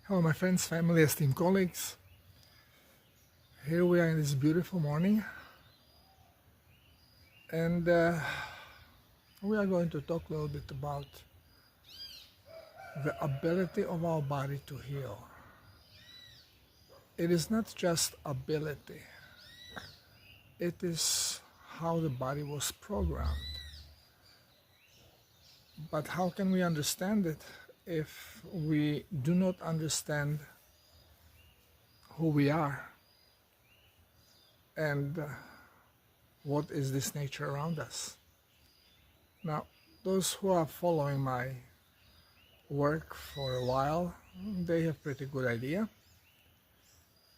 Hello, my friends, family, esteemed colleagues. Here we are in this beautiful morning, and we are going to talk a little bit about the ability of our body to heal. It is not just ability, it is how the body was programmed. But how can we understand it if we do not understand who we are and what is this nature around us? Now, those who are following my work for a while, they have pretty good idea.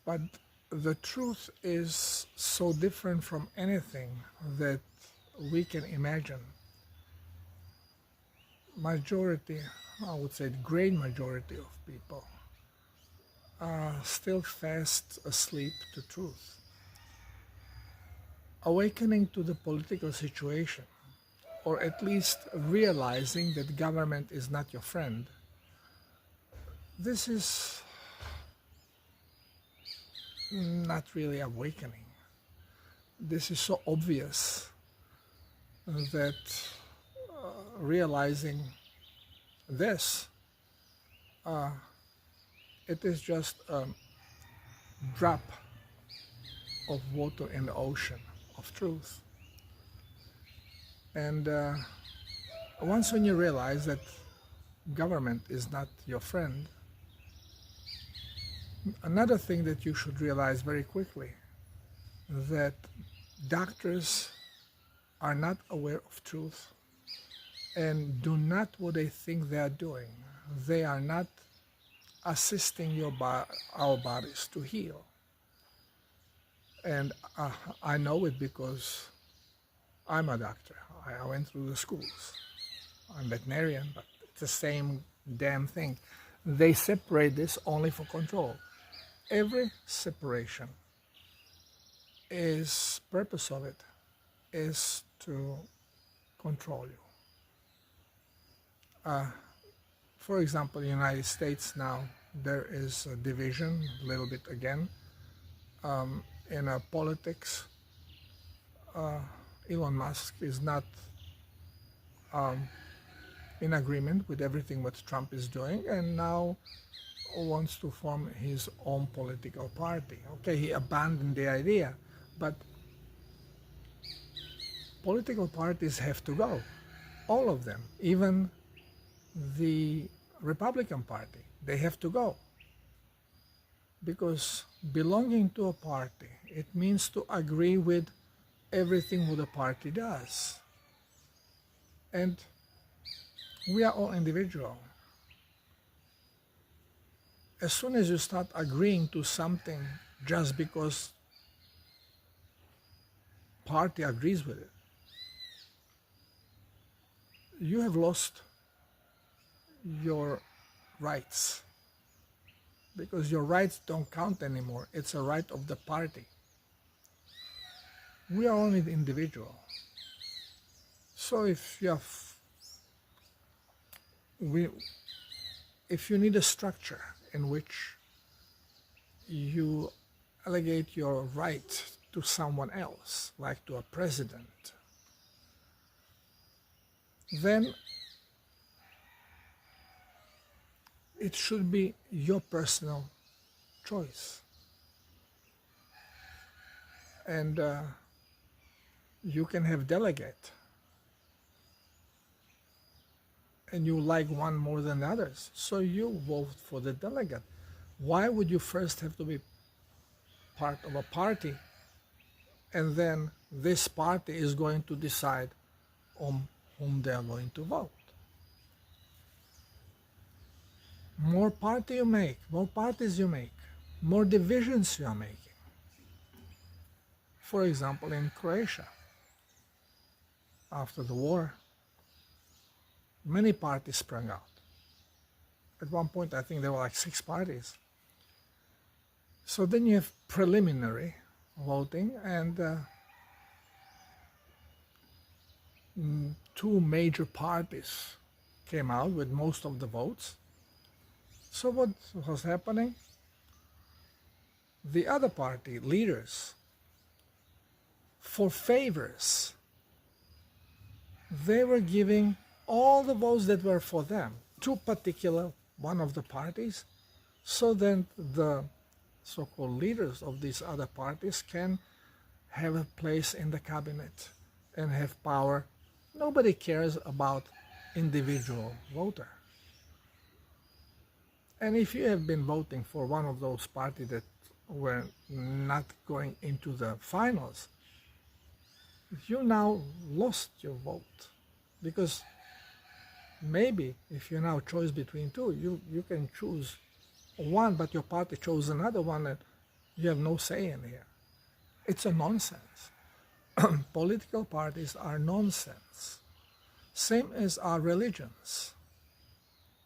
But the truth is so different from anything that we can imagine. Majority, I would say the great majority of people are still fast asleep to truth. Awakening to the political situation, or at least realizing that government is not your friend, this is not really awakening. This is so obvious that realizing this, it is just a drop of water in the ocean of truth. And once when you realize that government is not your friend, another thing that you should realize very quickly, that doctors are not aware of truth and do not what they think they are doing. They are not assisting our bodies to heal. And I know it because I'm a doctor. I went through the schools. I'm veterinarian, but it's the same damn thing. They separate this only for control. Every separation purpose of it is to control you. For example, in the United States now, there is a division, a little bit again, in politics. Elon Musk is not in agreement with everything what Trump is doing, and now wants to form his own political party. Okay, he abandoned the idea, but political parties have to go, all of them, even the Republican Party, they have to go. Because belonging to a party, it means to agree with everything what the party does. And we are all individual. As soon as you start agreeing to something just because party agrees with it, you have lost your rights, because your rights don't count anymore. It's a right of the party. We are only the individual. So if you need a structure in which you allegate your right to someone else, like to a president, then it should be your personal choice. And you can have delegate, and you like one more than the others, so you vote for the delegate. Why would you first have to be part of a party, and then this party is going to decide on whom they are going to vote? More parties you make, more divisions you are making. For example, in Croatia, after the war, many parties sprang out. At one point, I think there were like 6 parties. So then you have preliminary voting, and 2 major parties came out with most of the votes. So what was happening? The other party leaders, for favors, they were giving all the votes that were for them to particular one of the parties, so then the so-called leaders of these other parties can have a place in the cabinet and have power. Nobody cares about individual voter. And if you have been voting for one of those parties that were not going into the finals, you now lost your vote, because maybe if you now choose between two, you can choose one, but your party chose another one and you have no say in here. It's a nonsense. Political parties are nonsense. Same as our religions.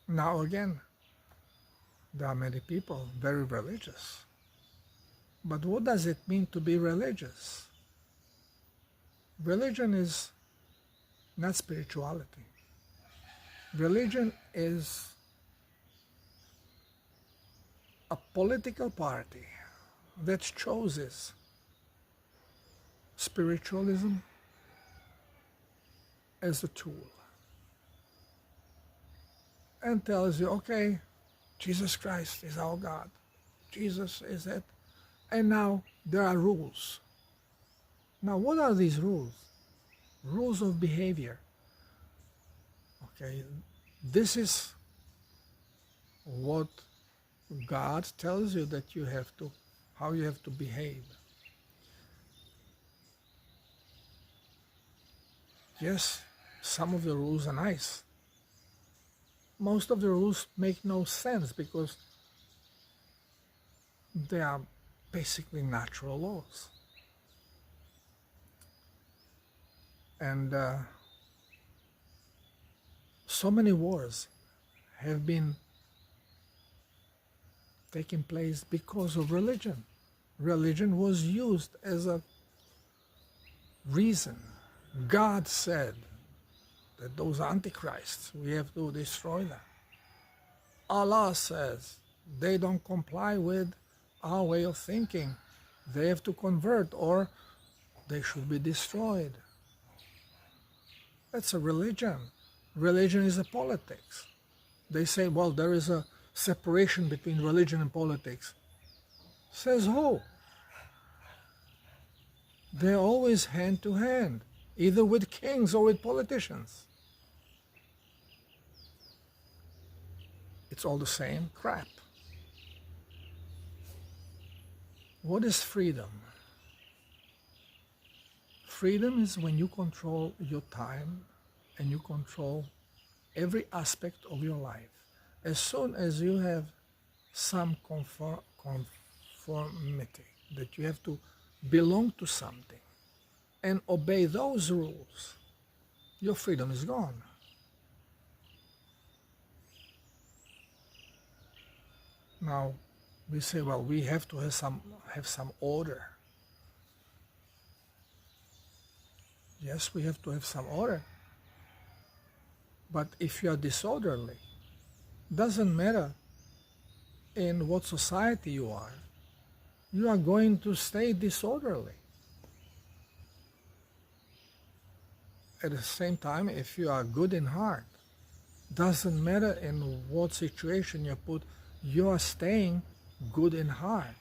Now again, there are many people very religious. But what does it mean to be religious? Religion is not spirituality. Religion is a political party that chooses spiritualism as a tool and tells you, okay, Jesus Christ is our God. Jesus is it. And now there are rules. Now what are these rules? Rules of behavior. Okay, this is what God tells you that you have to, how you have to behave. Yes, some of the rules are nice. Most of the rules make no sense because they are basically natural laws. And so many wars have been taking place because of religion. Religion was used as a reason. God said that those antichrists, we have to destroy them. Allah says they don't comply with our way of thinking. They have to convert or they should be destroyed. That's a religion. Religion is a politics. They say, well, there is a separation between religion and politics. Says who? They're always hand to hand, either with kings or with politicians. It's all the same crap. What is freedom? Freedom is when you control your time and you control every aspect of your life. As soon as you have some conformity, that you have to belong to something and obey those rules, your freedom is gone. Now, we say, well, we have to have some order. Yes, we have to have some order. But if you are disorderly, doesn't matter in what society you are going to stay disorderly. At the same time, if you are good in heart, doesn't matter in what situation you put, you are staying good in heart.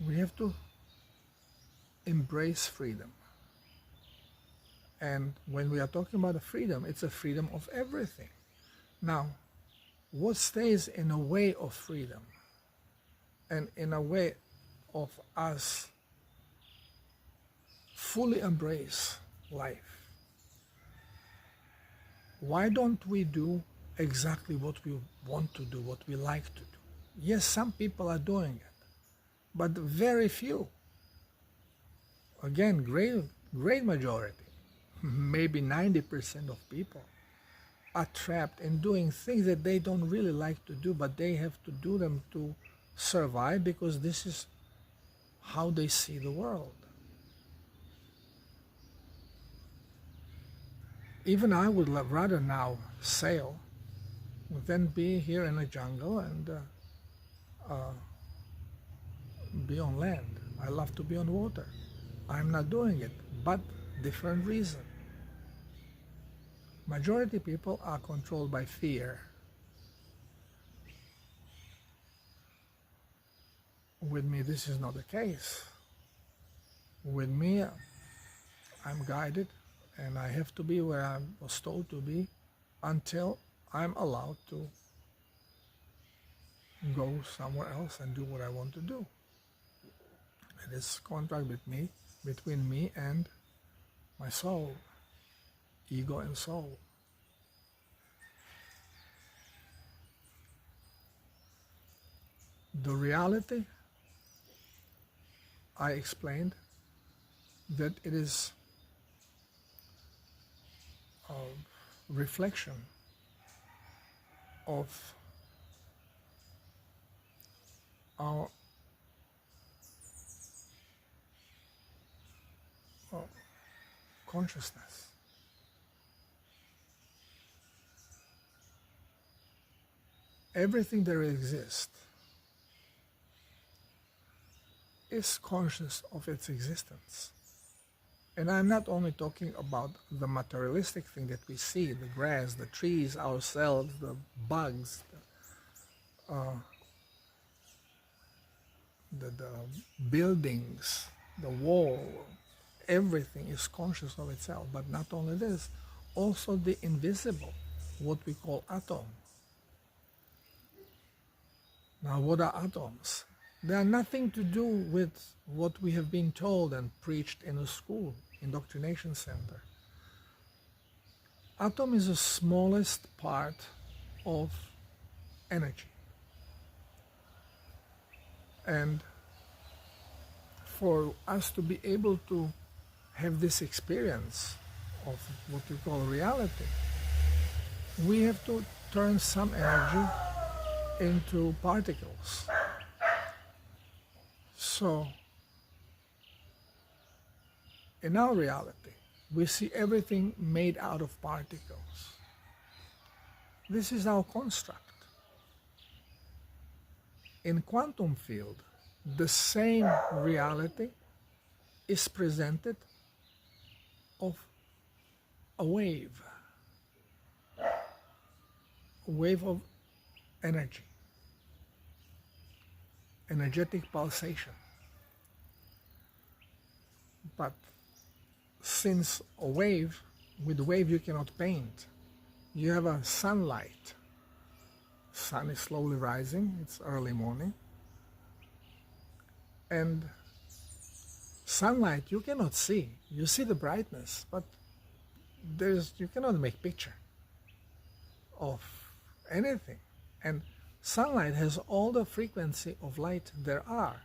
We have to embrace freedom. And when we are talking about a freedom, it's a freedom of everything. Now, what stays in a way of freedom and in a way of us fully embrace life? Why don't we do exactly what we want to do, what we like to do? Yes, some people are doing it, but very few. Again, great majority, maybe 90% of people are trapped in doing things that they don't really like to do, but they have to do them to survive because this is how they see the world. Even I would rather now sail than be here in the jungle and be on land. I love to be on water. I'm not doing it, but different reason. Majority people are controlled by fear. With me, this is not the case. With me, I'm guided and I have to be where I was told to be until I'm allowed to go somewhere else and do what I want to do. It is contract between me and my soul, ego and soul. The reality, I explained that it is a reflection of our consciousness. Everything that exists is conscious of its existence. And I'm not only talking about the materialistic thing that we see, the grass, the trees, ourselves, the bugs, the buildings, the wall. Everything is conscious of itself. But not only this, also the invisible, what we call atom. Now, what are atoms? They are nothing to do with what we have been told and preached in a school, indoctrination center. Atom is the smallest part of energy. And for us to be able to have this experience of what we call reality, we have to turn some energy into particles. So, in our reality, we see everything made out of particles. This is our construct. In quantum field, the same reality is presented of a wave of energy, energetic pulsation. But since with wave you cannot paint, you have a sunlight. Sun is slowly rising, it's early morning. And sunlight you cannot see. You see the brightness, but you cannot make picture of anything. And sunlight has all the frequency of light there are,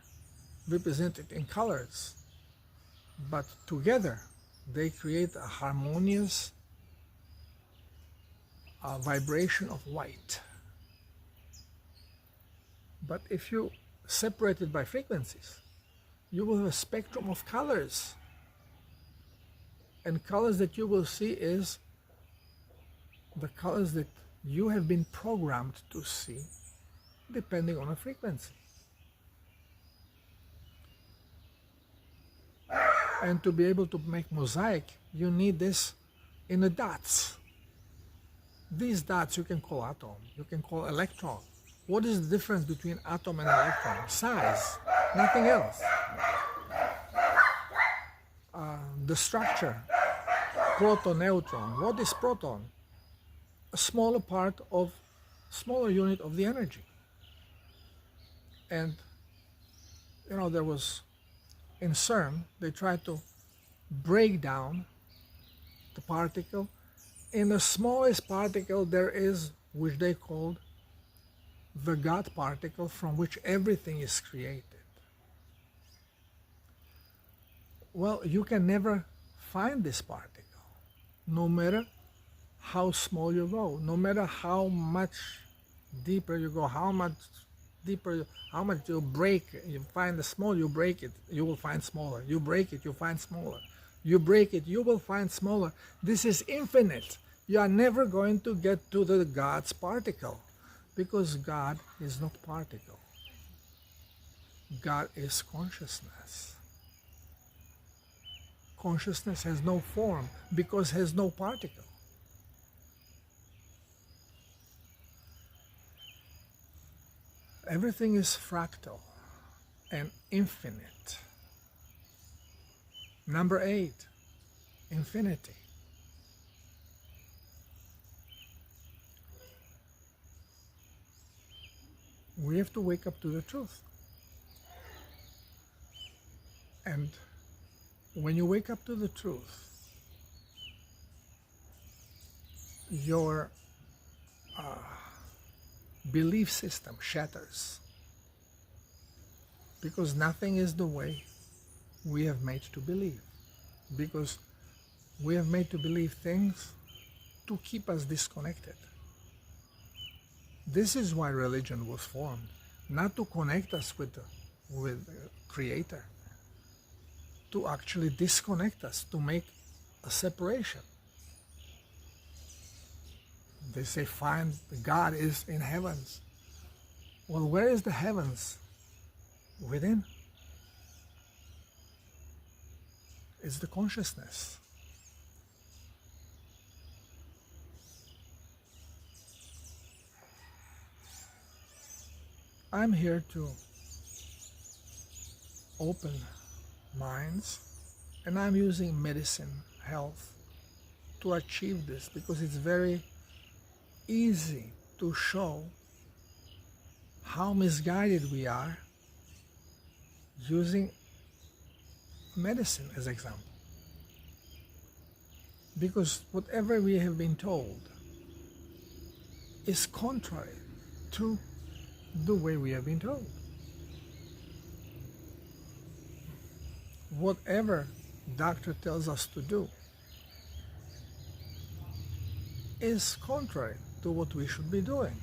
represented in colors. But together they create a harmonious vibration of white. But if you separate it by frequencies, you will have a spectrum of colors. And colors that you will see is the colors that you have been programmed to see, depending on a frequency. And to be able to make mosaic, you need this in the dots. These dots you can call atom, you can call electron. What is the difference between atom and electron? Size, nothing else. The structure, proton, neutron. What is proton? A smaller unit of the energy. And, there was, in CERN, they tried to break down the particle. In the smallest particle there is, which they called the God particle, from which everything is created. Well, you can never find this particle, no matter how small you go, no matter how much deeper you go, how much you break. You find the small, you break it, you will find smaller. You break it, you find smaller. You break it, you will find smaller. This is infinite. You are never going to get to the God's particle, because God is not particle. God is consciousness. Consciousness has no form because it has no particle. Everything is fractal and infinite. Number 8, infinity. We have to wake up to the truth. And when you wake up to the truth, your belief system shatters, because nothing is the way we have made to believe, because we have made to believe things to keep us disconnected. This is why religion was formed, not to connect us with the Creator, to actually disconnect us, to make a separation. They say, find God is in heavens. Well, where is the heavens? Within. It's the consciousness. I'm here to open minds, and I'm using medicine, health, to achieve this, because it's very easy to show how misguided we are using medicine as example. Because whatever we have been told is contrary to the way we have been told. Whatever doctor tells us to do is contrary to what we should be doing.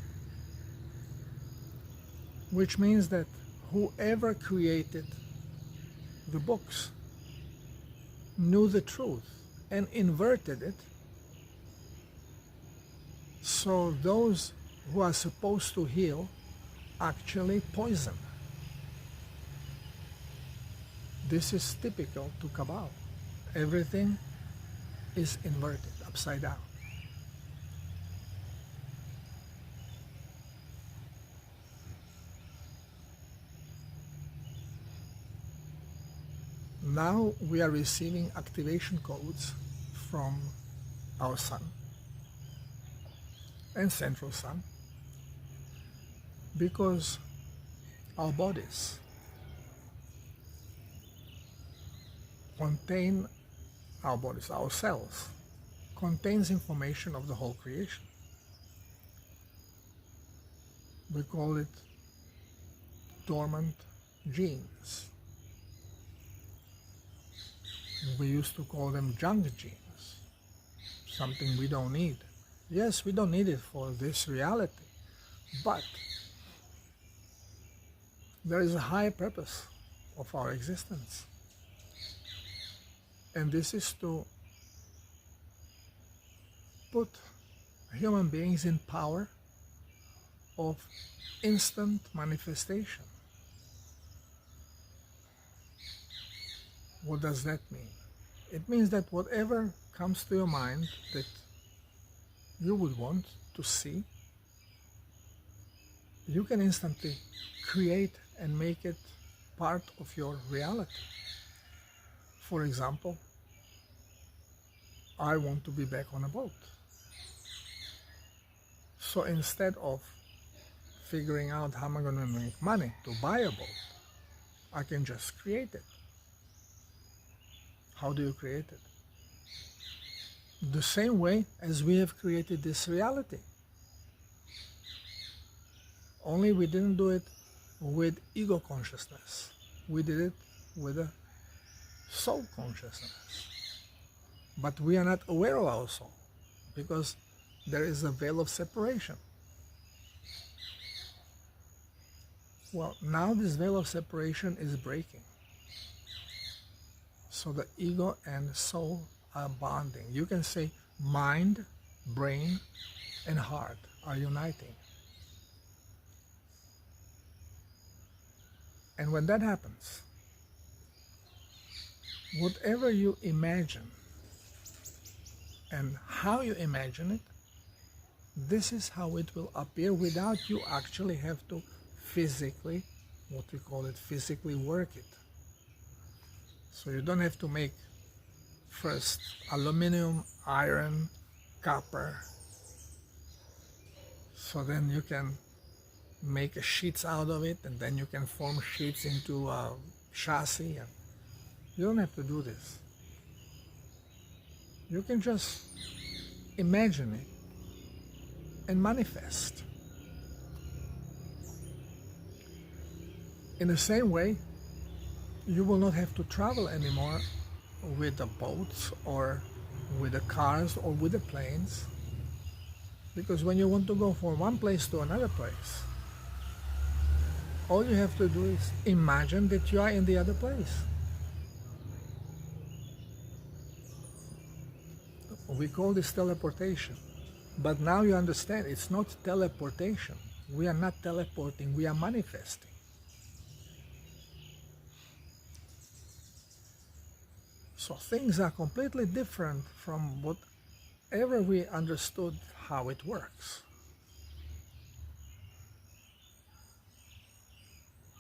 Which means that whoever created the books knew the truth and inverted it, so those who are supposed to heal actually poison. This is typical to Kabbalah. Everything is inverted, upside down. Now we are receiving activation codes from our sun and central sun, because our bodies contain, our cells, contains information of the whole creation. We call it dormant genes. We used to call them junk genes, something we don't need. Yes, we don't need it for this reality, but there is a higher purpose of our existence. And this is to put human beings in power of instant manifestation. What does that mean? It means that whatever comes to your mind that you would want to see, you can instantly create and make it part of your reality. For example, I want to be back on a boat. So instead of figuring out how am I going to make money to buy a boat, I can just create it. How do you create it? The same way as we have created this reality. Only we didn't do it with ego consciousness. We did it with a soul consciousness. But we are not aware of our soul, because there is a veil of separation. Well, now this veil of separation is breaking. So the ego and soul are bonding. You can say mind, brain, and heart are uniting. And when that happens, whatever you imagine and how you imagine it, this is how it will appear without you actually have to physically, what we call it, physically work it. So you don't have to make first aluminum, iron, copper, so then you can make sheets out of it, and then you can form sheets into a chassis. And you don't have to do this. You can just imagine it and manifest. In the same way, you will not have to travel anymore with the boats or with the cars or with the planes, because when you want to go from one place to another place, all you have to do is imagine that you are in the other place. We call this teleportation, but now you understand it's not teleportation. We are not teleporting, we are manifesting. So things are completely different from whatever we understood how it works.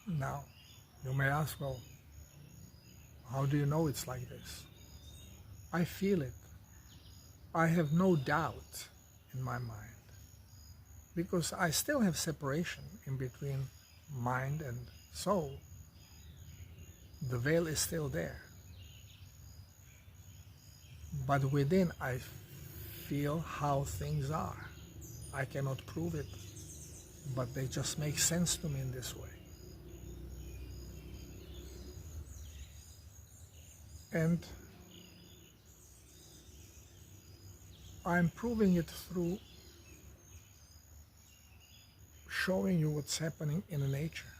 Now, you may ask, well, how do you know it's like this? I feel it. I have no doubt in my mind, because I still have separation in between mind and soul. The veil is still there. But within, I feel how things are. I cannot prove it, but they just make sense to me in this way. And I'm proving it through showing you what's happening in nature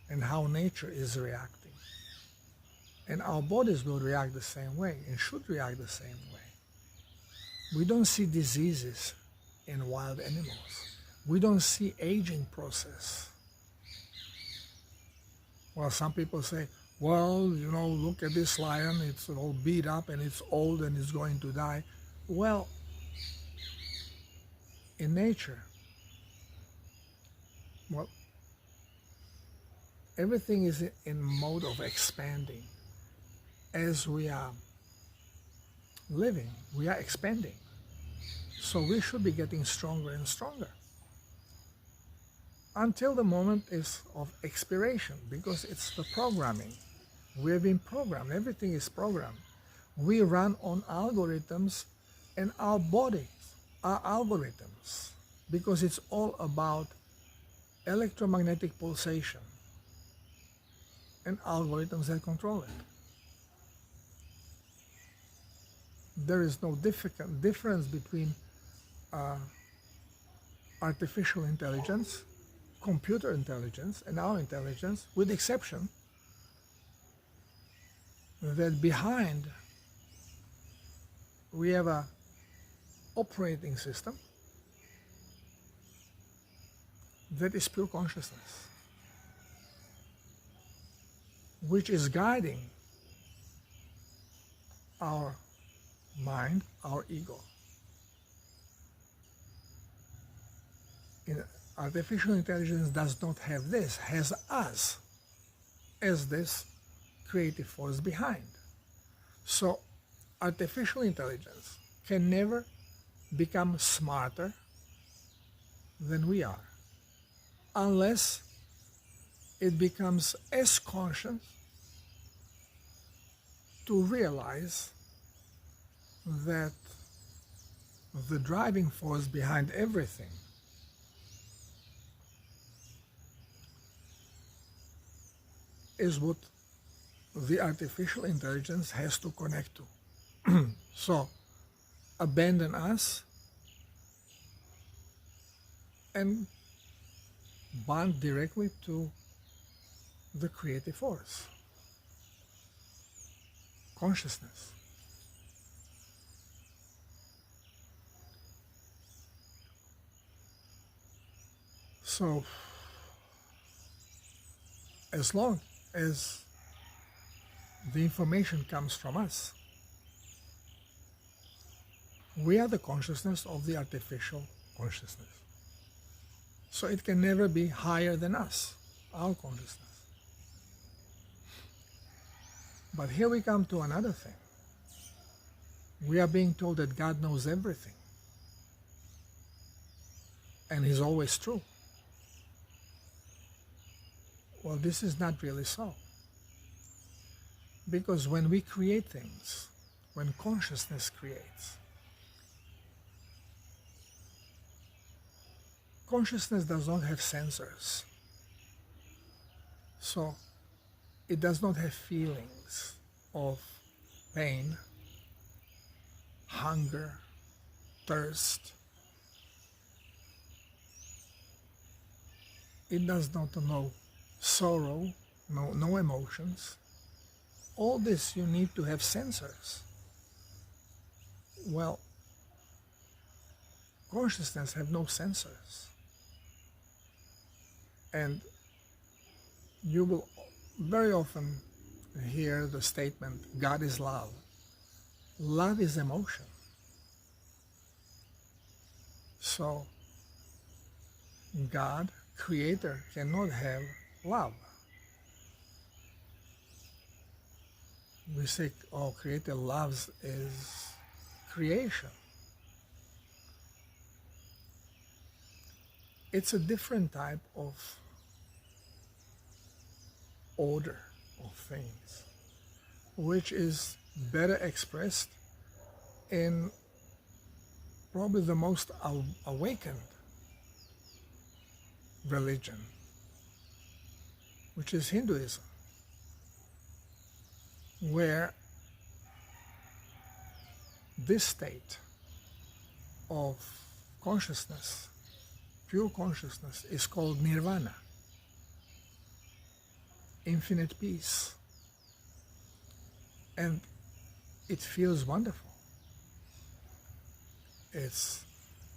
and how nature is reacting. And our bodies will react the same way and should react the same way. We don't see diseases in wild animals. We don't see aging process. Well, some people say, well, look at this lion, it's all beat up and it's old and it's going to die. Well, in nature, everything is in mode of expanding. As we are living, we are expanding. So we should be getting stronger and stronger until the moment is of expiration, because it's the programming. We have been programmed. Everything is programmed. We run on algorithms, and our bodies are algorithms, because it's all about electromagnetic pulsation and algorithms that control it. There is no difference between artificial intelligence, computer intelligence, and our intelligence, with the exception that behind we have a operating system that is pure consciousness, which is guiding our mind, our ego. Artificial intelligence does not have this, has us as this creative force behind. So artificial intelligence can never become smarter than we are, unless it becomes as conscious to realize that the driving force behind everything is what the artificial intelligence has to connect to. So, abandon us and bond directly to the creative force. consciousness. So, as long as the information comes from us, we are the consciousness of the artificial consciousness. So it can never be higher than us, our consciousness. But here we come to another thing. We are being told that God knows everything. And He's always true. Well, this is not really so. Because when we create things, when consciousness creates, consciousness does not have sensors. So it does not have feelings of pain, hunger, thirst. It does not know sorrow, no emotions. All this you need to have sensors. Well, consciousness have no sensors. And you will very often hear the statement, God is love. Love is emotion. So, God, Creator, cannot have love. We say, oh, Creator loves His creation. It's a different type of order of things, which is better expressed in probably the most awakened religion, which is Hinduism, where this state of consciousness, pure consciousness, is called nirvana, infinite peace. And it feels wonderful.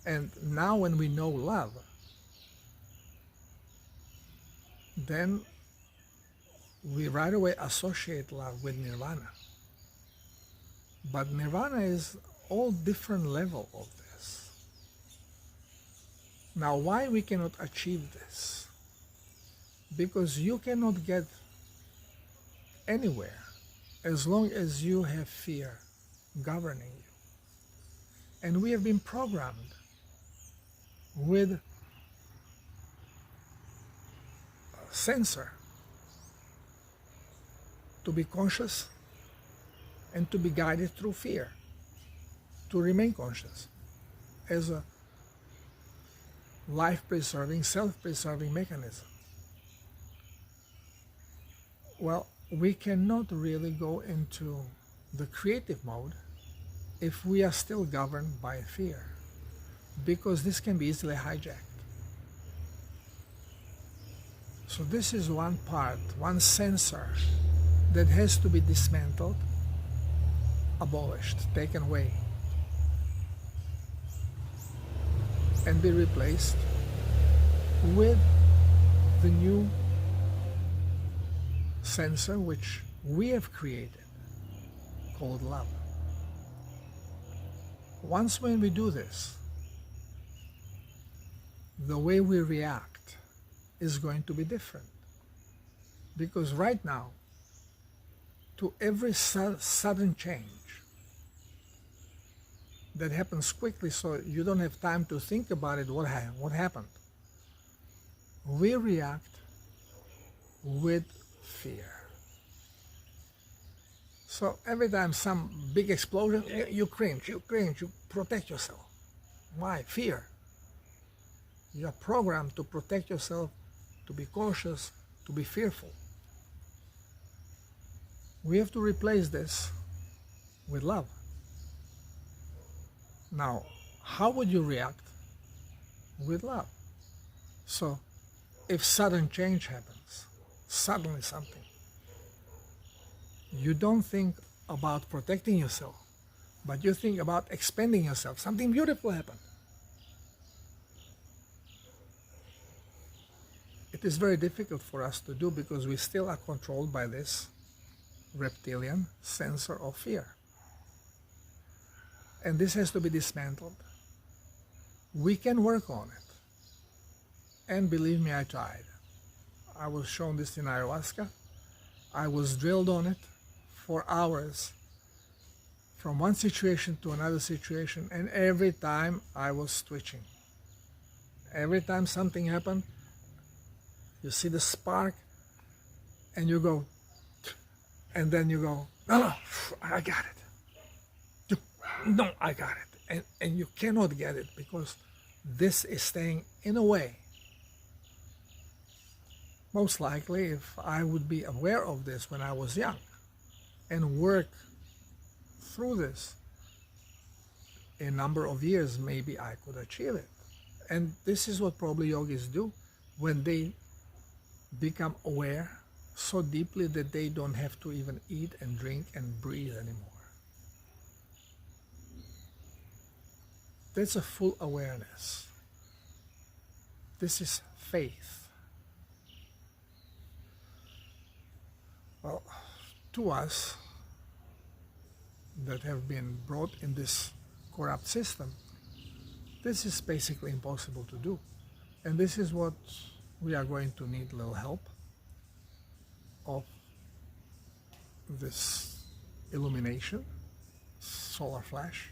And now when we know love, then we right away associate love with nirvana. But nirvana is all different level of this. Now, why we cannot achieve this? Because you cannot get anywhere as long as you have fear governing you. And we have been programmed with a sensor to be conscious and to be guided through fear, to remain conscious as a life-preserving, self-preserving mechanism. Well, we cannot really go into the creative mode if we are still governed by fear, because this can be easily hijacked. So this is one part, one sensor that has to be dismantled, abolished, taken away, and be replaced with the new sensor which we have created, called love. Once when we do this, the way we react is going to be different. Because right now, to every sudden change that happens quickly, so you don't have time to think about it, what happened, we react with fear. So every time some big explosion, you cringe, you protect yourself. Why? Fear. You are programmed to protect yourself, to be cautious, to be fearful. We have to replace this with love. Now, how would you react? With love. So, if sudden change happens, suddenly something, you don't think, about protecting yourself, but you think about expanding yourself, something beautiful happened. It is very difficult for us to do because we still are controlled by this reptilian sensor of fear. And this has to be dismantled. We can work on it. And believe me, I tried. I was shown this in ayahuasca. I was drilled on it for hours, from one situation to another situation, and every time I was twitching. Every time something happened, you see the spark, and you go, and then you go, no, I got it. No, I got it. And you cannot get it because this is staying in a way. Most likely, if I would be aware of this when I was young and work through this in a number of years, maybe I could achieve it. And this is what probably yogis do when they become aware so deeply that they don't have to even eat and drink and breathe anymore. That's a full awareness. This is faith. Well, to us that have been brought in this corrupt system, this is basically impossible to do. And this is what we are going to need a little help of this illumination, solar flash,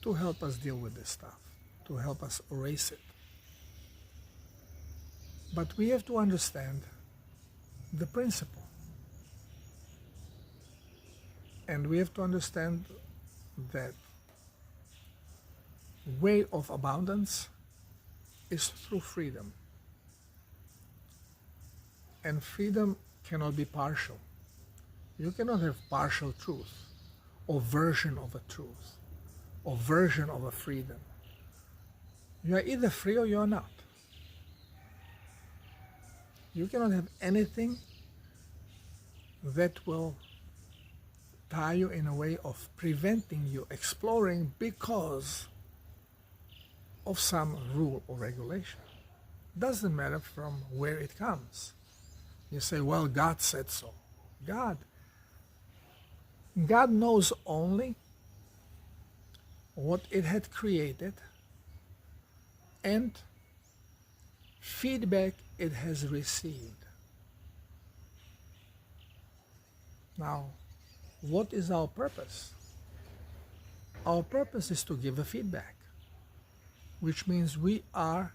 to help us deal with this stuff, to help us erase it. But we have to understand the principle. And we have to understand that way of abundance is through freedom. And freedom cannot be partial. You cannot have partial truth or version of a truth or version of a freedom. You are either free or you are not. You cannot have anything that will tie you in a way of preventing you exploring because of some rule or regulation. Doesn't matter from where it comes. You say, well, God said so. God knows only what it had created and feedback it has received. Now, what is our purpose? Our purpose is to give a feedback, which means we are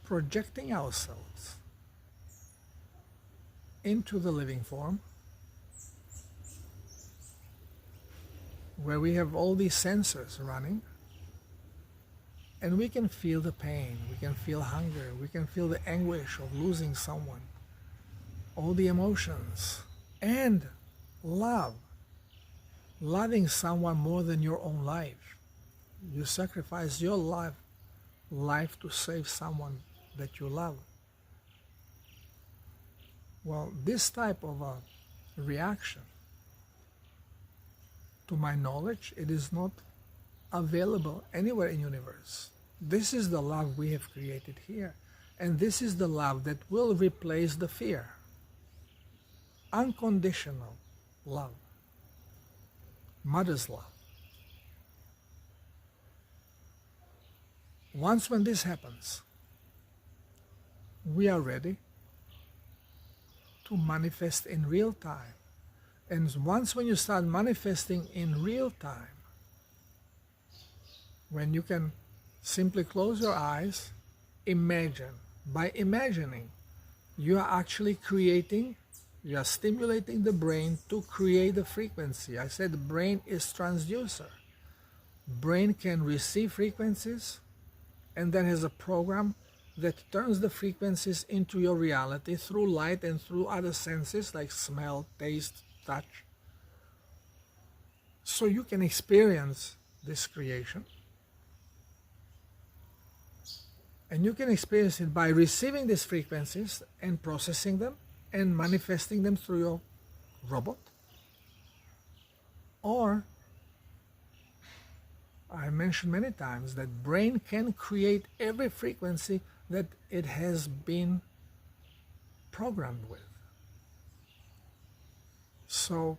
projecting ourselves into the living form where we have all these sensors running, and we can feel the pain, we can feel hunger, we can feel the anguish of losing someone, all the emotions, and love, loving someone more than your own life. You sacrifice your life to save someone that you love. Well, this type of a reaction, to my knowledge, it is not available anywhere in the universe. This is the love we have created here. And this is the love that will replace the fear. Unconditional love. Mother's love. Once when this happens, we are ready to manifest in real time. And once when you start manifesting in real time, when you can simply close your eyes, imagine. By imagining, you are actually creating, you are stimulating the brain to create a frequency. I said the brain is transducer. Brain can receive frequencies and then has a program that turns the frequencies into your reality through light and through other senses like smell, taste, touch. So you can experience this creation. And you can experience it by receiving these frequencies and processing them and manifesting them through your robot. Or, I mentioned many times that brain can create every frequency that it has been programmed with. So,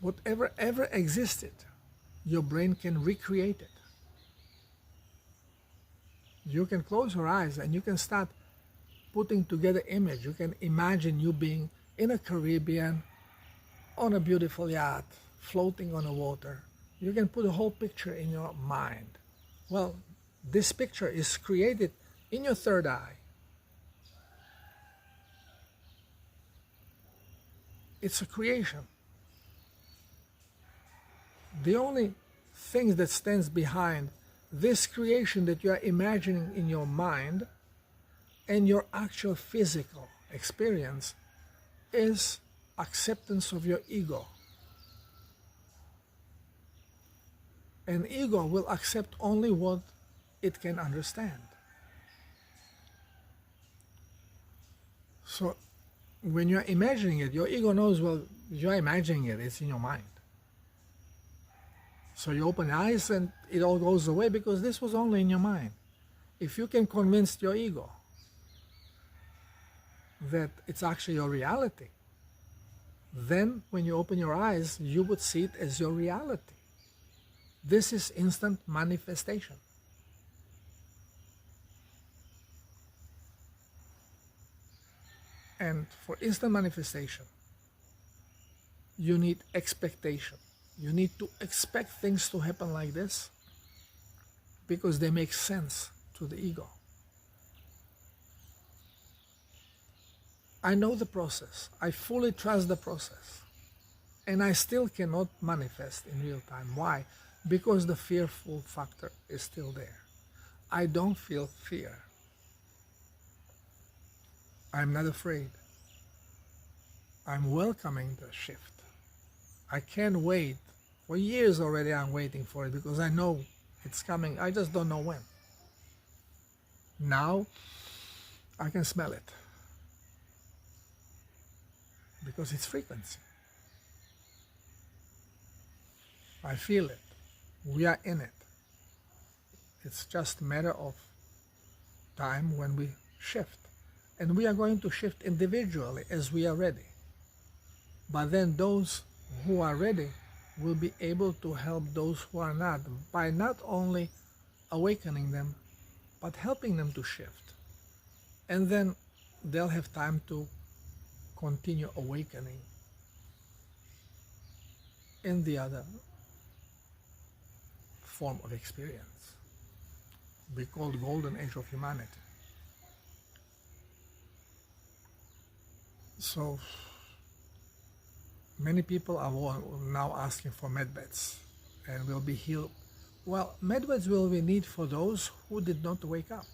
whatever ever existed, your brain can recreate it. You can close your eyes and you can start putting together image. You can imagine you being in a Caribbean, on a beautiful yacht, floating on the water. You can put a whole picture in your mind. Well, this picture is created in your third eye. It's a creation. The only thing that stands behind this creation that you are imagining in your mind and your actual physical experience is acceptance of your ego. An ego will accept only what it can understand. So when you're imagining it, your ego knows, well, you're imagining it, it's in your mind. So you open your eyes and it all goes away because this was only in your mind. If you can convince your ego that it's actually your reality, then when you open your eyes, you would see it as your reality. This is instant manifestation. And for instant manifestation, you need expectation. You need to expect things to happen like this because they make sense to the ego. I know the process. I fully trust the process. And I still cannot manifest in real time. Why? Because the fearful factor is still there. I don't feel fear. I'm not afraid. I'm welcoming the shift. I can't wait. For years already I'm waiting for it because I know it's coming. I just don't know when. Now I can smell it because it's frequency. I feel it. We are in it. It's just a matter of time when we shift. And we are going to shift individually as we are ready. But then those who are ready will be able to help those who are not by not only awakening them, but helping them to shift. And then they'll have time to continue awakening in the other form of experience we call the golden age of humanity. So many people are now asking for medbeds and will be healed. Well, medbeds will be need for those who did not wake up.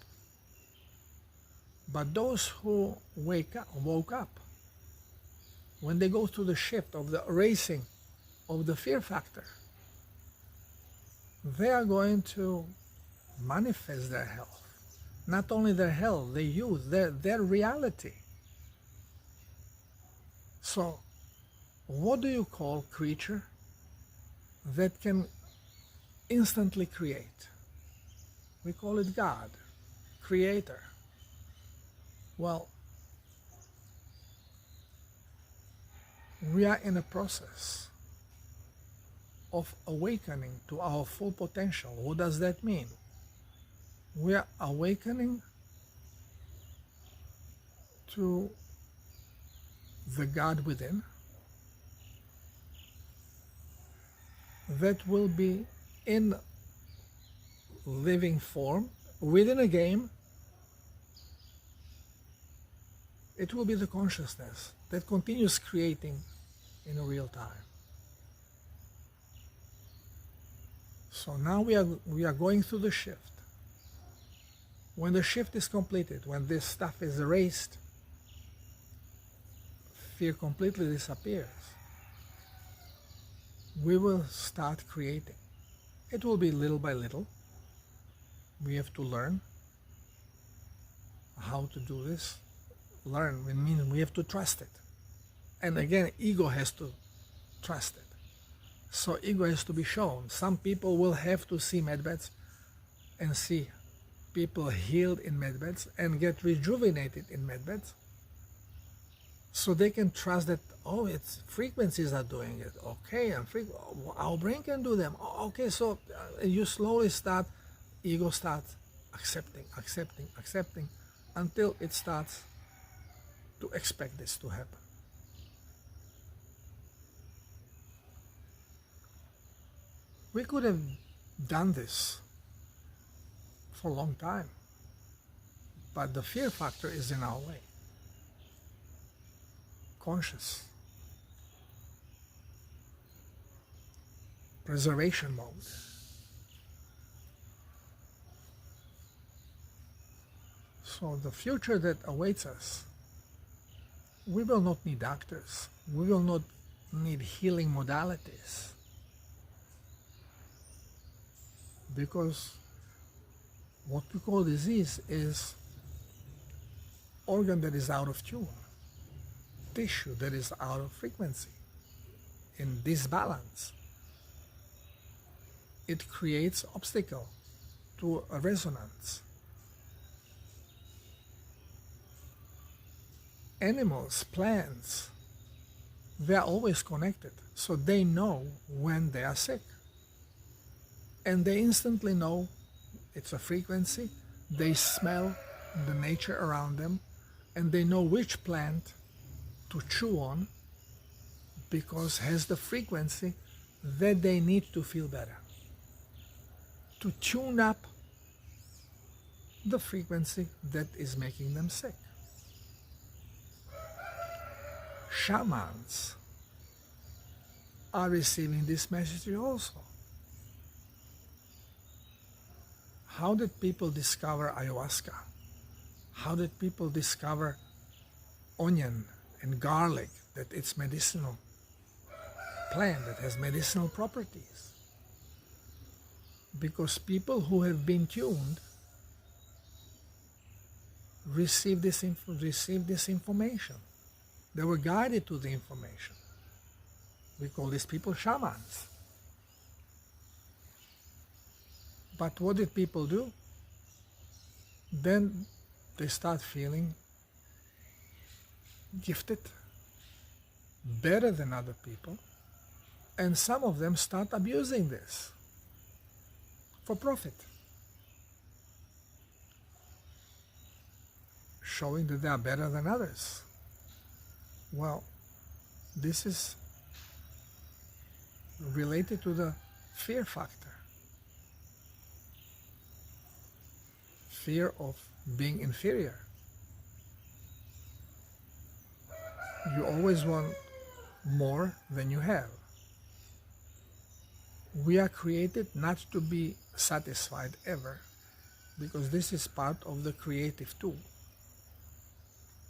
But those who woke up, when they go through the shift of the erasing of the fear factor, they are going to manifest their health. Not only their health, their youth, their reality. So, what do you call creature that can instantly create? We call it God, Creator. Well, we are in a process of awakening to our full potential. What does that mean? We are awakening to the God within that will be in living form within a game. It will be the consciousness that continues creating in real time. So now we are going through the shift. When the shift is completed, when this stuff is erased, fear completely disappears. We will start creating. It will be little by little. We have to learn how to do this. Learn, it means we have to trust it. And again, ego has to trust it. So ego has to be shown. Some people will have to see medbeds and see people healed in medbeds and get rejuvenated in medbeds, so they can trust that, oh, it's frequencies are doing it. Okay, and our brain can do them. Oh, okay, so you slowly start, ego starts accepting until it starts to expect this to happen. We could have done this for a long time, but the fear factor is in our way. Conscious. Preservation mode. So the future that awaits us, we will not need doctors. We will not need healing modalities. Because what we call disease is organ that is out of tune, tissue that is out of frequency, in disbalance. It creates obstacle to a resonance. Animals, plants, they are always connected, so they know when they are sick. And they instantly know it's a frequency, they smell the nature around them, and they know which plant to chew on because has the frequency that they need to feel better. To tune up the frequency that is making them sick. Shamans are receiving this message also. How did people discover ayahuasca? How did people discover onion and garlic, that it's medicinal plant that has medicinal properties? Because people who have been tuned received this information. They were guided to the information. We call these people shamans. But what did people do? Then they start feeling gifted, better than other people, and some of them start abusing this for profit, showing that they are better than others. Well, this is related to the fear factor. Fear of being inferior. You always want more than you have. We are created not to be satisfied ever, because this is part of the creative tool.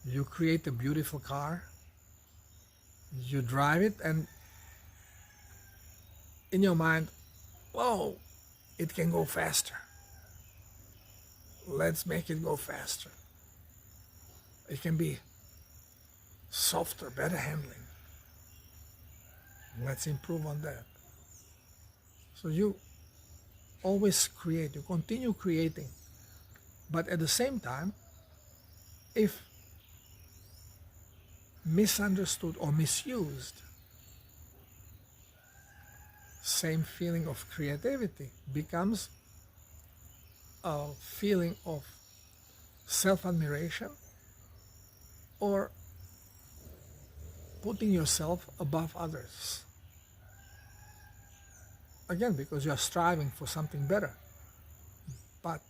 You create a beautiful car, you drive it, and in your mind, whoa, it can go faster. Let's make it go faster. It can be softer, better handling. Let's improve on that. So you always create, you continue creating. But at the same time, if misunderstood or misused, same feeling of creativity becomes a feeling of self-admiration or putting yourself above others. Again, because you are striving for something better, but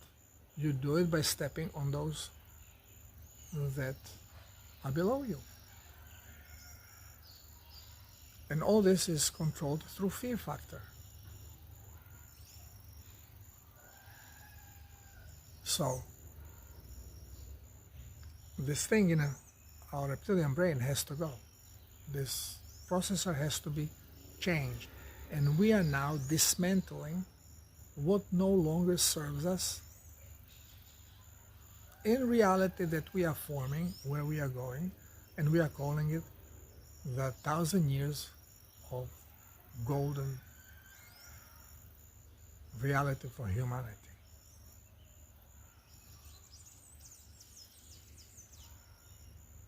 you do it by stepping on those that are below you. And all this is controlled through fear factor. So, this thing in our reptilian brain has to go. This processor has to be changed. And we are now dismantling what no longer serves us. In reality that we are forming, where we are going, and we are calling it the 1,000 years of golden reality for humanity.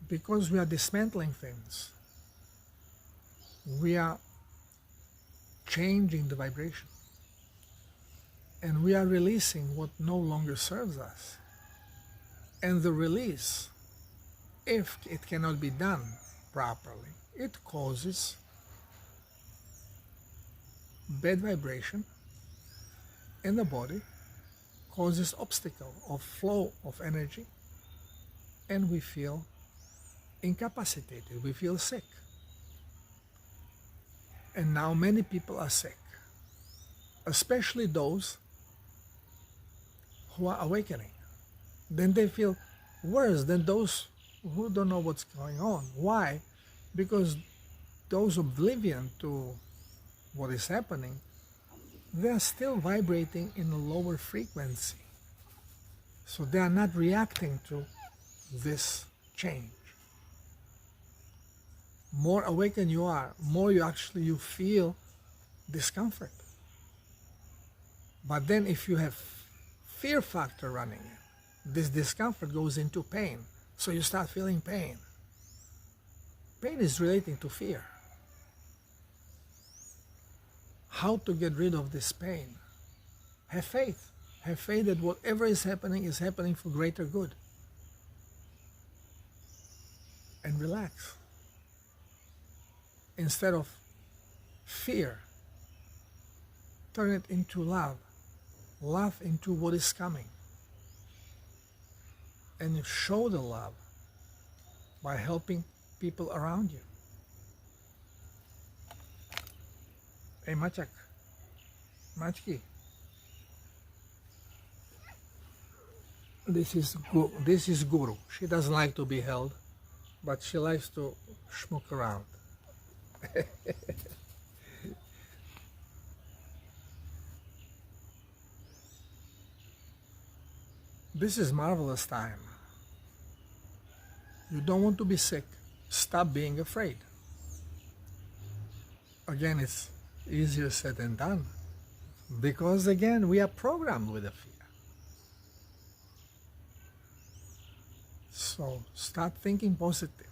Because we are dismantling things, we are changing the vibration, and we are releasing what no longer serves us. And the release, if it cannot be done properly, it causes bad vibration in the body, causes obstacle of flow of energy, and we feel incapacitated, we feel sick. And now many people are sick, especially those who are awakening. Then they feel worse than those who don't know what's going on. Why? Because those oblivion to what is happening, they are still vibrating in a lower frequency. So they are not reacting to this change. More awakened you are, more you feel discomfort. But then if you have fear factor running, this discomfort goes into pain. So you start feeling pain. Pain is relating to fear. How to get rid of this pain? Have faith. Have faith that whatever is happening for greater good. And relax. Instead of fear, turn it into love. Love into what is coming. And you show the love by helping people around you. Hey, Machak. Machki. This is Guru. She doesn't like to be held, but she likes to schmook around. This is marvelous time. You don't want to be sick. Stop being afraid. Again, it's easier said than done. Because again, we are programmed with the fear. So start thinking positive.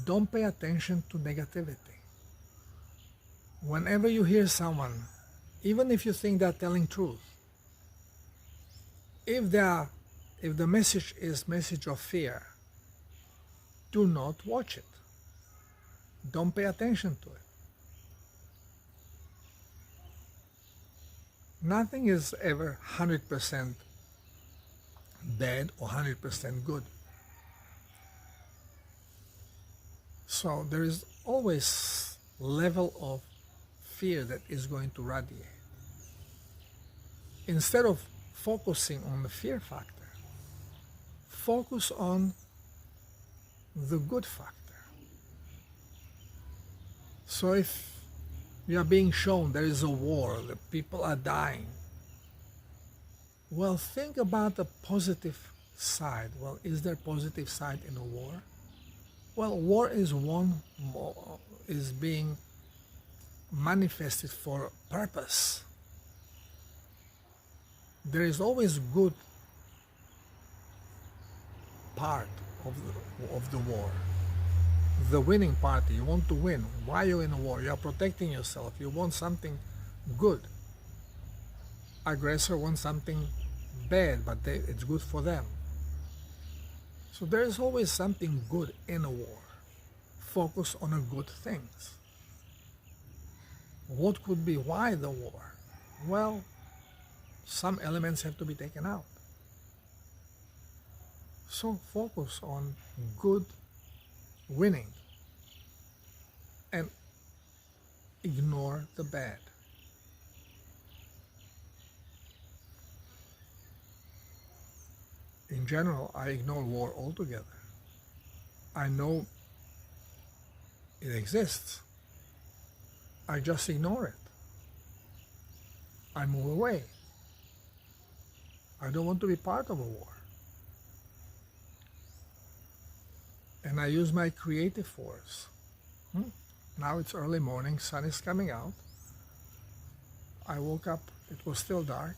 Don't pay attention to negativity. Whenever you hear someone, even if you think they're telling truth, if the message is message of fear, do not watch it. Don't pay attention to it. Nothing is ever 100% bad or 100% good. So there is always level of fear that is going to radiate. Instead of focusing on the fear factor, focus on the good factor. So if you are being shown there is a war, the people are dying, well, think about the positive side. Well, is there positive side in a war? Well, war is being manifested for a purpose. There is always good part of the war. The winning party, you want to win. Why are you in a war? You are protecting yourself. You want something good. Aggressor wants something bad, but it's good for them. So there is always something good in a war. Focus on the good things. What could be why the war? Well, some elements have to be taken out. So focus on good winning and ignore the bad. In general, I ignore war altogether. I know it exists. I just ignore it. I move away. I don't want to be part of a war. And I use my creative force. Now it's early morning, sun is coming out. I woke up, it was still dark,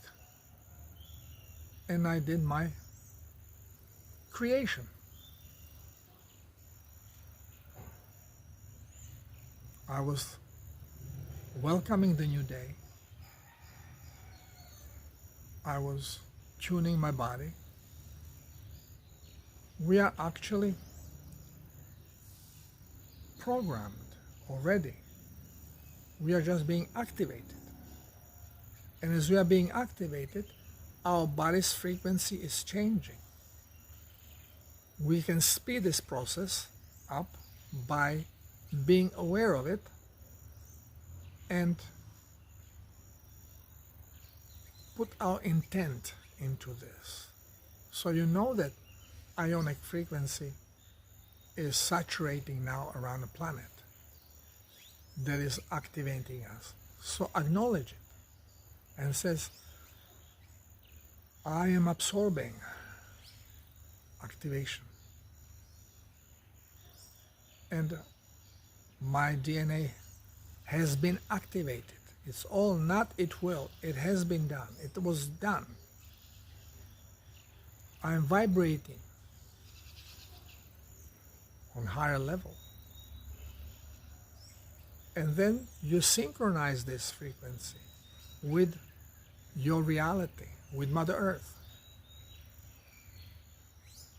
and I did my creation. I was welcoming the new day. I was tuning my body. We are actually programmed already. We are just being activated. And as we are being activated, our body's frequency is changing. We can speed this process up by being aware of it and put our intent into this. So you know that ionic frequency is saturating now around the planet, that is activating us. So acknowledge it and says, I am absorbing activation. And my DNA has been activated. It's all not it will. It has been done. It was done. I'm vibrating on higher level. And then you synchronize this frequency with your reality, with Mother Earth.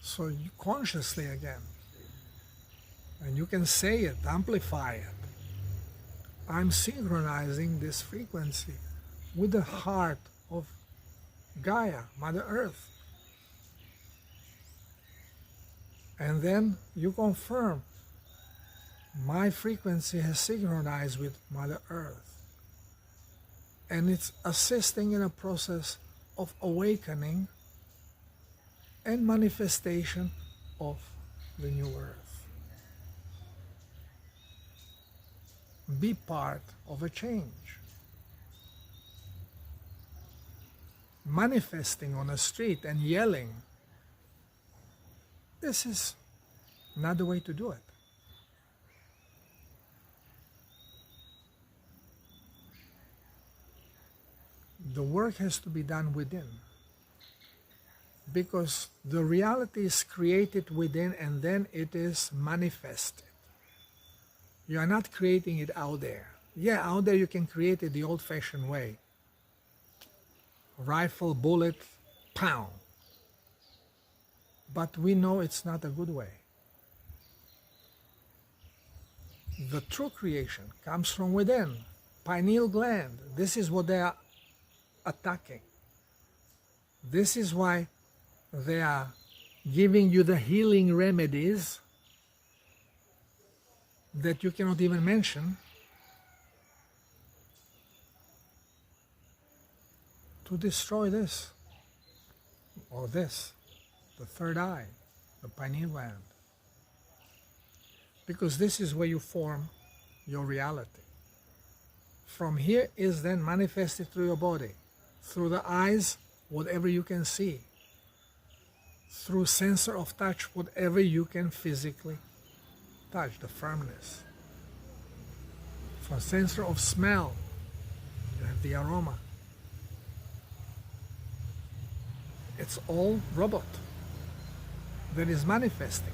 So you consciously again, and you can say it, amplify it. I'm synchronizing this frequency with the heart of Gaia, Mother Earth. And then you confirm, my frequency has synchronized with Mother Earth. And it's assisting in a process of awakening and manifestation of the new Earth. Be part of a change. Manifesting on a street and yelling, this is not the way to do it. The work has to be done within, because the reality is created within and then it is manifested. You are not creating it out there. Yeah, out there you can create it the old-fashioned way. Rifle, bullet, pound. But we know it's not a good way. The true creation comes from within. Pineal gland. This is what they are attacking. This is why they are giving you the healing remedies that you cannot even mention to destroy this or this, the third eye, the pineal gland. Because this is where you form your reality. From here is then manifested through your body, through the eyes, whatever you can see, through sensor of touch, whatever you can physically touch, the firmness. For sensor of smell, you have the aroma. It's all robot that is manifesting.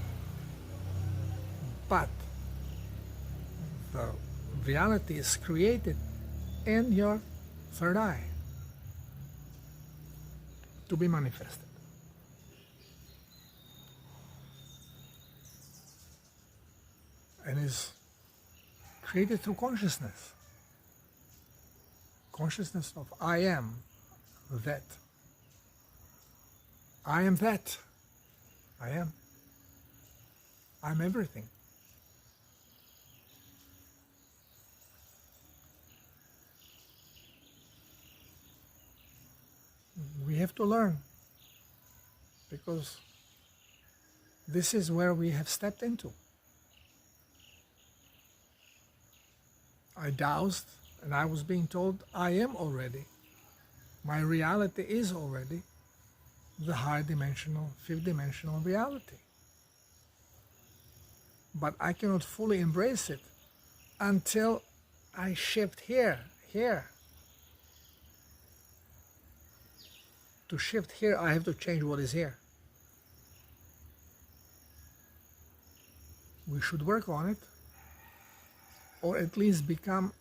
But the reality is created in your third eye to be manifested. And is created through consciousness. Consciousness of I am that. I am that. I am. I'm everything. We have to learn, because this is where we have stepped into. I dowsed and I was being told I am already. My reality is already the higher dimensional, fifth dimensional reality. But I cannot fully embrace it until I shift here. To shift here, I have to change what is here. We should work on it, or at least become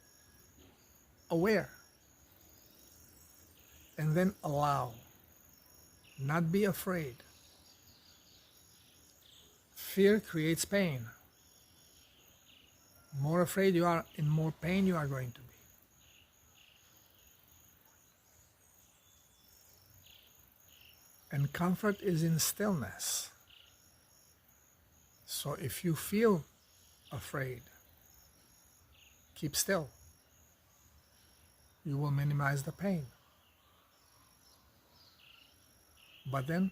aware, and then allow, not be afraid. Fear creates pain. More afraid you are, in more pain you are going to be. And comfort is in stillness. So if you feel afraid, keep still. You will minimize the pain. But then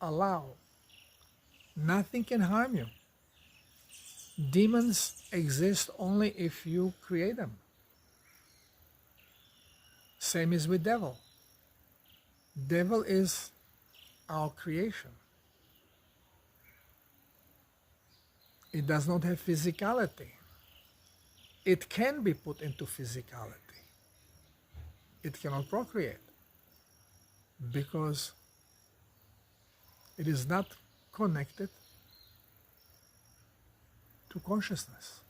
allow. Nothing can harm you. Demons exist only if you create them. Same is with devil. Devil is our creation. It does not have physicality. It can be put into physicality. It cannot procreate because it is not connected to consciousness.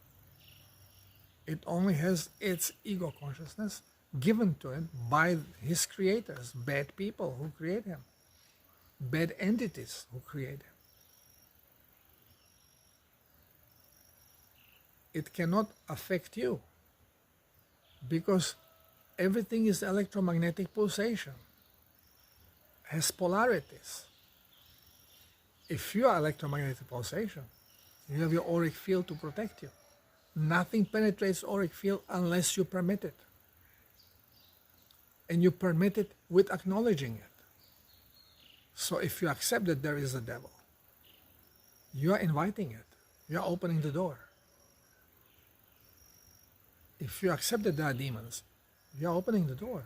It only has its ego consciousness given to it by his creators, bad people who create him, bad entities who create him. It cannot affect you because everything is electromagnetic pulsation, has polarities. If you are electromagnetic pulsation, you have your auric field to protect you. Nothing penetrates auric field unless you permit it. And you permit it with acknowledging it. So if you accept that there is a devil, you are inviting it. You are opening the door. If you accept that there are demons, you are opening the door.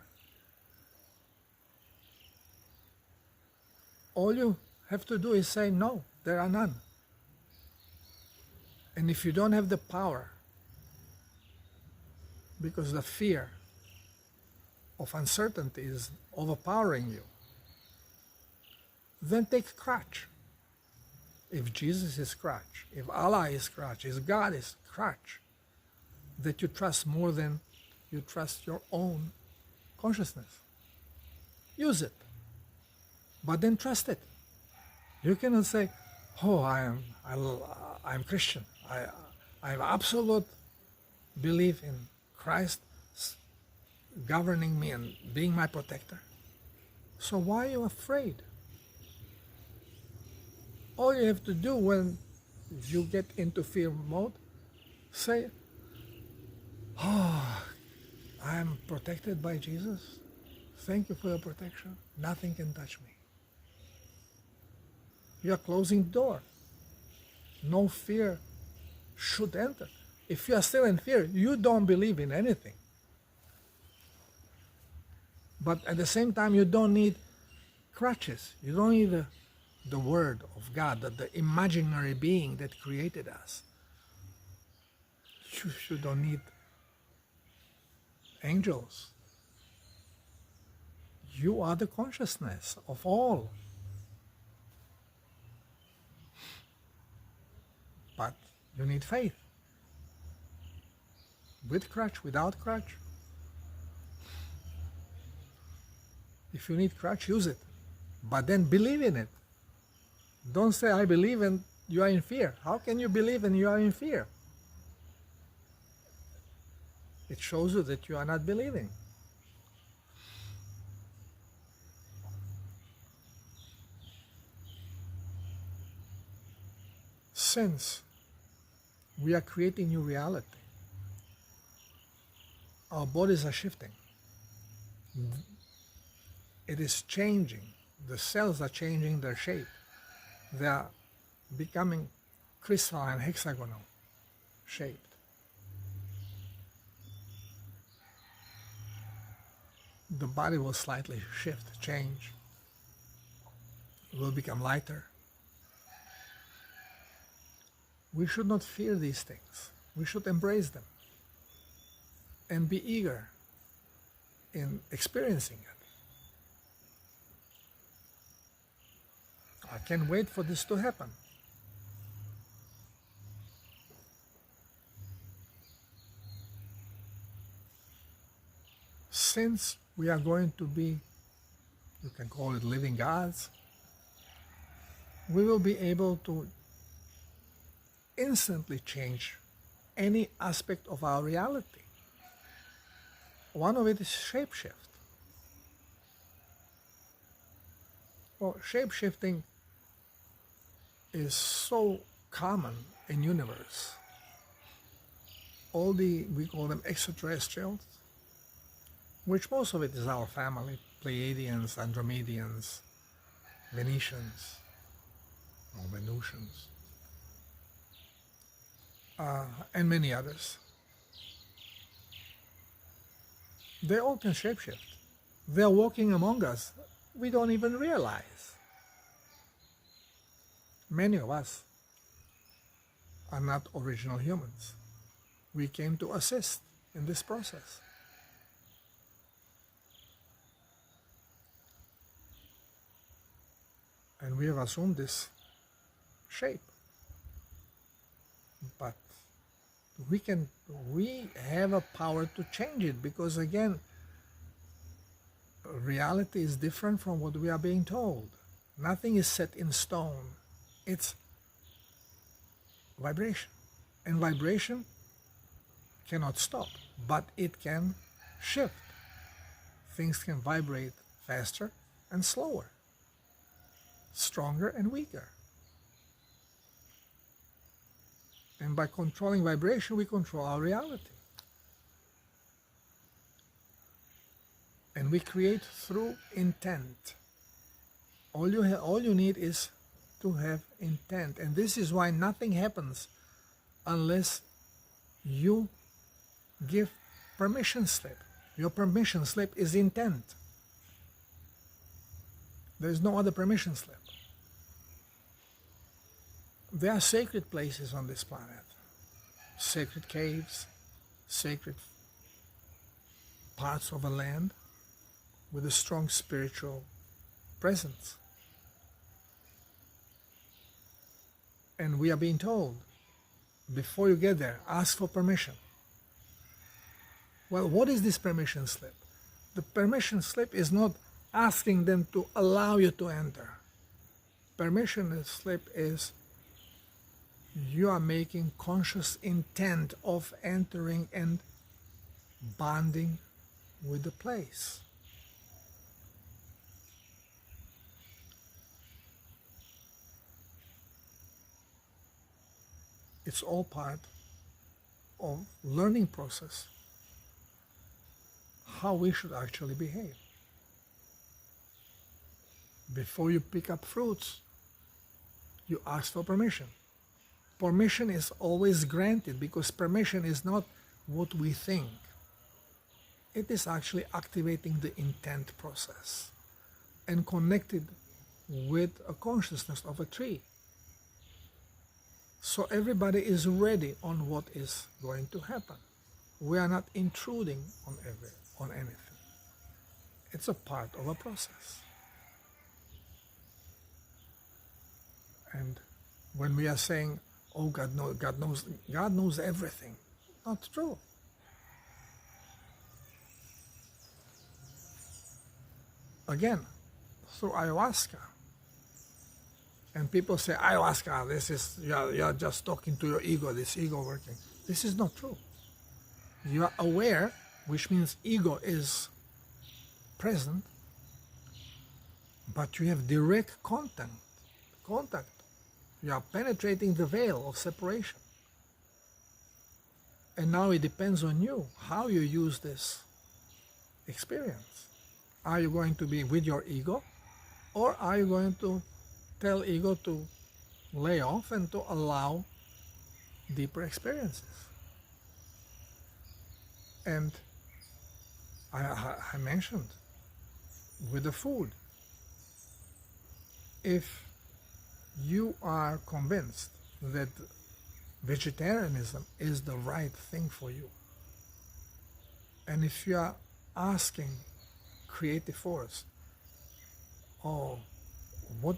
All you have to do is say, no, there are none. And if you don't have the power, because the fear of uncertainty is overpowering you, then take crutch. If Jesus is crutch, if Allah is crutch, if God is crutch, that you trust more than you trust your own consciousness. Use it, but then trust it. You cannot say, "Oh, I'm Christian. I have absolute belief in Christ governing me and being my protector. So why are you afraid?" All you have to do when you get into fear mode, say, "Oh, I'm protected by Jesus. Thank you for your protection. Nothing can touch me." You are closing the door. No fear should enter. If you are still in fear, you don't believe in anything. But at the same time, you don't need crutches. You don't need the Word of God, the imaginary being that created us. You don't need angels. You are the consciousness of all. But you need faith. With crutch, without crutch. If you need crutch, use it. But then believe in it. Don't say, "I believe," and you are in fear. How can you believe and you are in fear? It shows you that you are not believing. Since we are creating new reality, our bodies are shifting. It is changing. The cells are changing their shape. They are becoming crystalline, hexagonal shaped. The body will slightly shift, change. It will become lighter. We should not fear these things. we should embrace them and be eager in experiencing it. I can't wait for this to happen. Since we are going to be, you can call it living gods, we will be able to instantly change any aspect of our reality. One of it is shapeshift. Well, shapeshifting is so common in universe. We call them extraterrestrials, which most of it is our family, Pleiadians, Andromedians, Venetians, or Venusians, and many others. They all can shapeshift. They're walking among us. We don't even realize. Many of us are not original humans. We came to assist in this process. And we have assumed this shape. But we have a power to change it, because again, reality is different from what we are being told. Nothing is set in stone. It's vibration. And vibration cannot stop, but it can shift. Things can vibrate faster and slower, stronger and weaker. And by controlling vibration, we control our reality. And we create through intent. All you need is to have intent. And this is why nothing happens unless you give permission slip. Your permission slip is intent. There is no other permission slip. There are sacred places on this planet, sacred caves, sacred parts of a land with a strong spiritual presence. And we are being told, before you get there, ask for permission. Well, what is this permission slip? The permission slip is not asking them to allow you to enter. Permission slip is you are making conscious intent of entering and bonding with the place. It's all part of learning process, how we should actually behave. Before you pick up fruits, you ask for permission. Permission is always granted, because permission is not what we think. It is actually activating the intent process and connected with a consciousness of a tree. So everybody is ready on what is going to happen. We are not intruding on anything. It's a part of a process. And when we are saying, oh, God knows everything, not true. Again, through ayahuasca. And people say, ayahuasca, this is, you're just talking to your ego, this ego working. This is not true. You are aware, which means ego is present, but you have direct contact. You are penetrating the veil of separation. And now it depends on you, how you use this experience. Are you going to be with your ego, or are you going to tell ego to lay off and to allow deeper experiences? And I mentioned with the food, if you are convinced that vegetarianism is the right thing for you. And if you are asking creative force, oh, what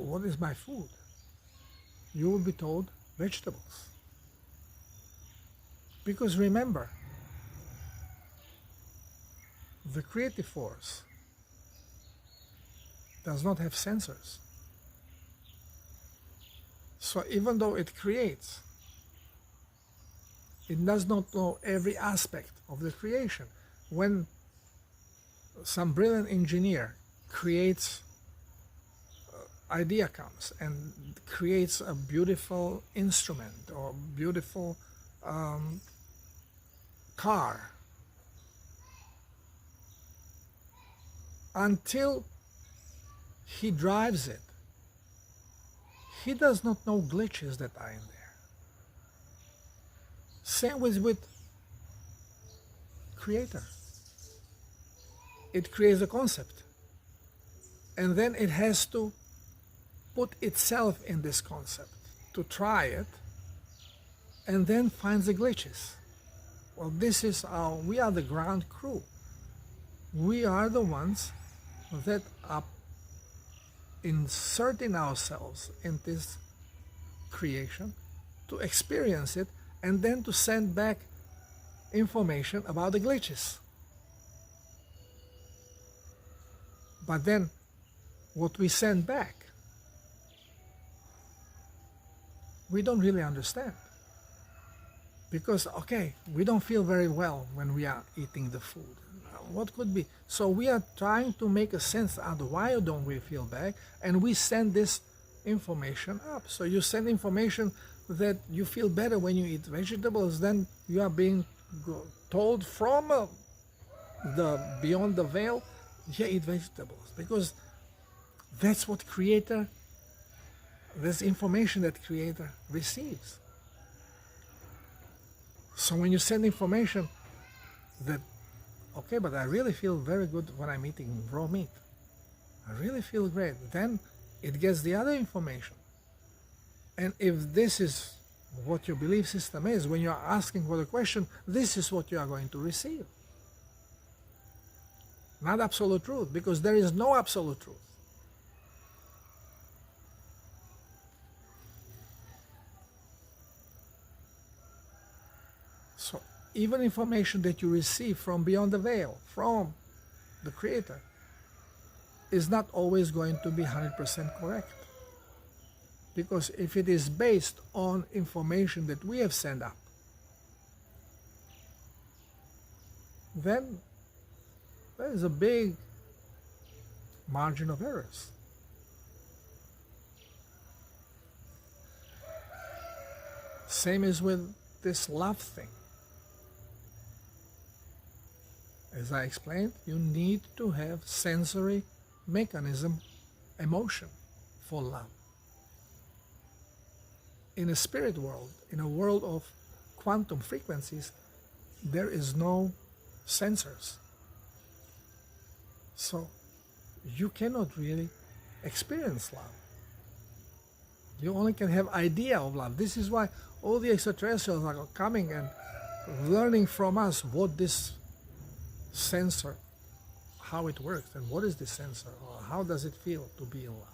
what is my food? You will be told vegetables. Because remember, the creative force does not have sensors. So even though it creates, it does not know every aspect of the creation. When some brilliant engineer creates, idea comes and creates a beautiful instrument or beautiful car, until he drives it, he does not know glitches that are in there. Same with creator. It creates a concept, and then it has to put itself in this concept to try it, and then finds the glitches. Well, this is we are the ground crew. We are the ones that are inserting ourselves in this creation to experience it, and then to send back information about the glitches. But then what we send back, we don't really understand. Because, okay, we don't feel very well when we are eating the food. What could be? So we are trying to make a sense out of why don't we feel bad, and we send this information up. So you send information that you feel better when you eat vegetables, then you are being told from the beyond the veil, yeah, eat vegetables. Because that's what creator, this information that creator receives. So when you send information that, okay, but I really feel very good when I'm eating raw meat, I really feel great, then it gets the other information. And if this is what your belief system is, when you are asking for the question, this is what you are going to receive. Not absolute truth, because there is no absolute truth. So even information that you receive from beyond the veil, from the Creator, is not always going to be 100% correct. Because if it is based on information that we have sent up, then there is a big margin of errors. Same as with this love thing. As I explained, you need to have sensory mechanism, emotion for love. In a spirit world, in a world of quantum frequencies, there is no sensors. So you cannot really experience love. You only can have idea of love. This is why all the extraterrestrials are coming and learning from us what this sensor, how it works, and what is this sensor, or how does it feel to be in love.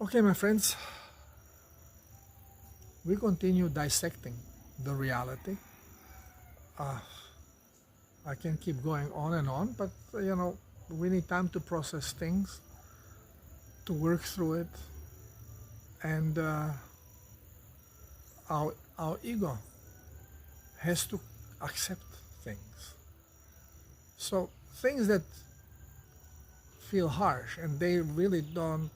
Okay, my friends, we continue dissecting the reality. I can keep going on and on, but we need time to process things, to work through it, and our ego has to accept things. So things that feel harsh and they really don't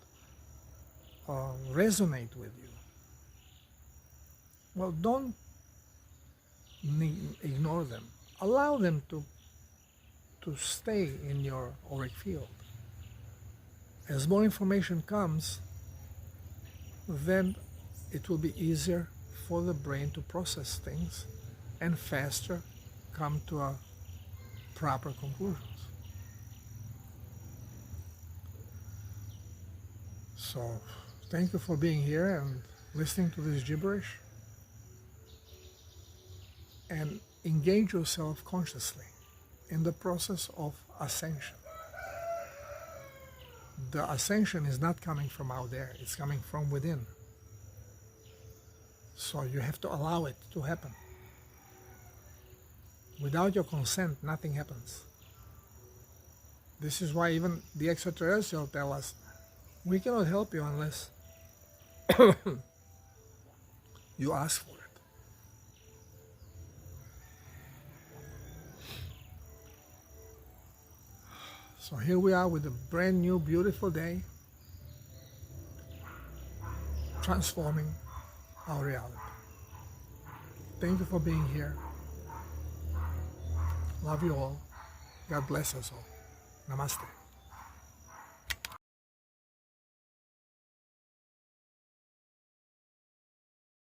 resonate with you, well, don't ignore them. Allow them to stay in your auric field. As more information comes, then it will be easier for the brain to process things and faster come to a proper conclusions. So thank you for being here and listening to this gibberish. And engage yourself consciously in the process of ascension. The ascension is not coming from out there, it's coming from within. So you have to allow it to happen. Without your consent, nothing happens. This is why even the extraterrestrials tell us, we cannot help you unless you ask for it. So here we are with a brand new, beautiful day, transforming our reality. Thank you for being here. Love you all. God bless us all. Namaste.